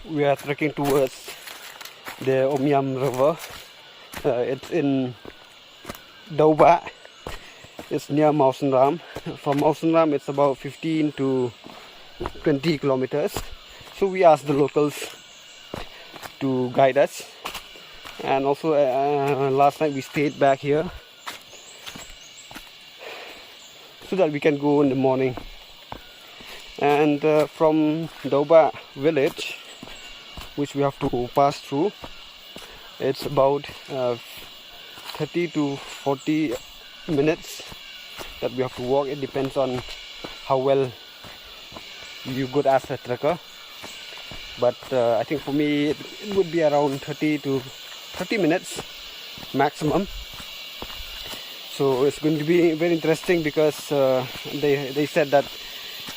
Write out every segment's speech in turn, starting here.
we are trekking towards the Omyam River. It's in Dauba. It's near Mawsynram. From Mawsynram it's about 15 to 20 kilometers. So we asked the locals to guide us, and also last night we stayed back here so that we can go in the morning. And from Dauba village, which we have to pass through, it's about 30 to 40 minutes that we have to walk. It depends on how well you good as a trekker, but I think for me it would be around 30 to 30 minutes maximum. So it's going to be very interesting because they said that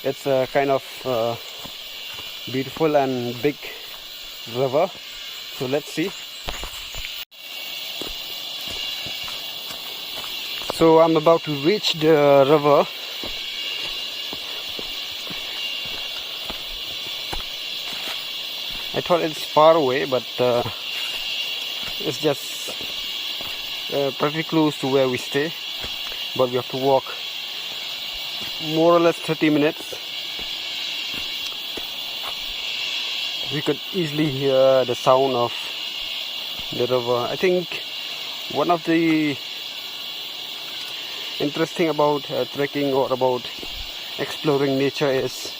it's a kind of beautiful and big river. So let's see. So I'm about to reach the river. I thought it's far away, but it's just pretty close to where we stay. But we have to walk more or less 30 minutes. We could easily hear the sound of the river. I think one of the interesting about trekking or about exploring nature is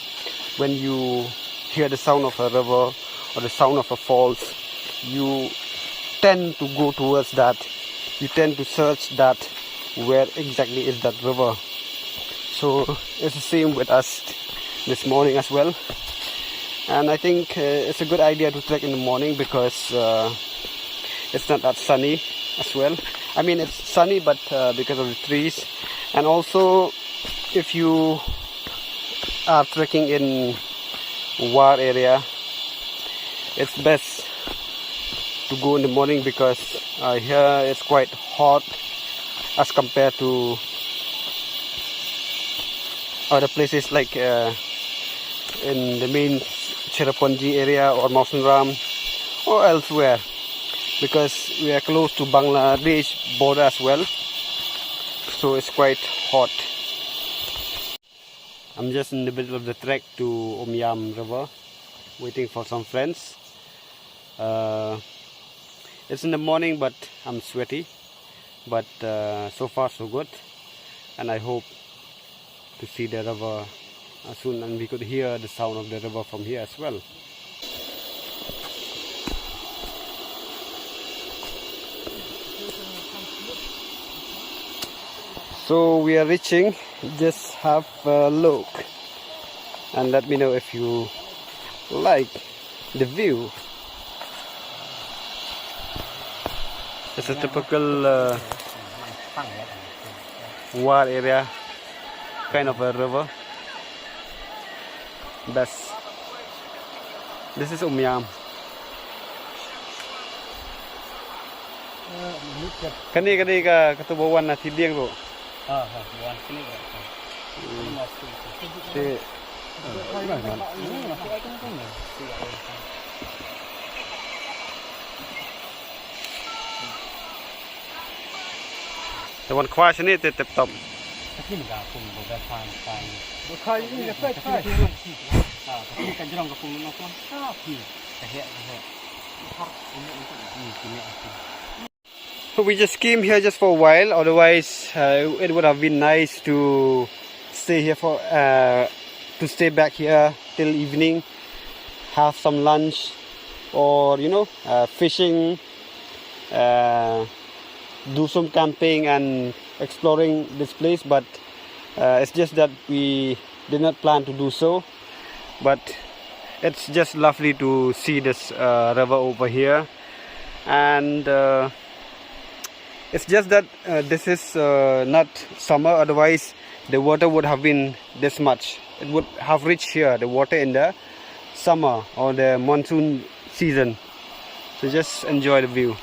when you hear the sound of a river or the sound of a falls, you tend to go towards that. You tend to search that, where exactly is that river. So it's the same with us this morning as well. And I think it's a good idea to trek in the morning because it's not that sunny as well. I mean, it's sunny, but because of the trees. And also, if you are trekking in War area, it's best to go in the morning because here it's quite hot as compared to other places like in the main Cherrapunji area or Mawsynram or elsewhere, because we are close to Bangladesh border as well, so it's quite hot. I'm just in the middle of the trek to Omyam River, waiting for some friends. It's in the morning, but I'm sweaty, but so far so good, and I hope to see the river soon, and we could hear the sound of the river from here as well. So we are reaching. Just have a look and let me know if you like the view. It's a typical War area kind of a river. Best. This is Omyam. Kani ka katubuan na tidiyang bro. Buwan kini. The one question is the top. Kini ka pun boga fan. Khai ni khai. Kini ka jerong ka pun no kan. Pi. Kahe. We just came here just for a while. Otherwise, it would have been nice to stay here for to stay back here till evening, have some lunch, or fishing, do some camping and exploring this place. But it's just that we did not plan to do so. But it's just lovely to see this river over here, and it's just that this is not summer. Otherwise the water would have been this much. It would have reached here, the water in the summer or the monsoon season. So just enjoy the view.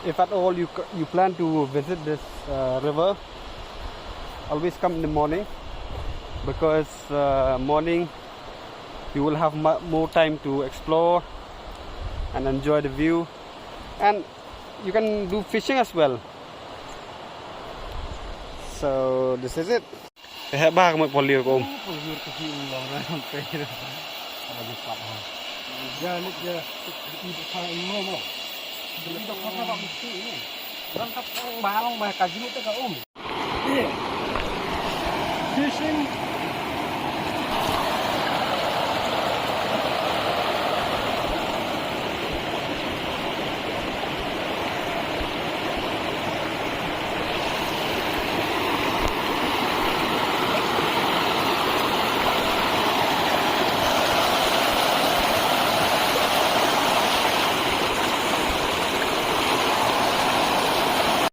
if at all you plan to visit this river, always come in the morning, because morning you will have more time to explore and enjoy the view, and you can do fishing as well. So this is it. Hãy ba một con liều của ông. Giờ lúc giờ đi khai mưa mà. Đi đâu có các bạn đi này. Berangkat ba long ba kaji itu ke Fishing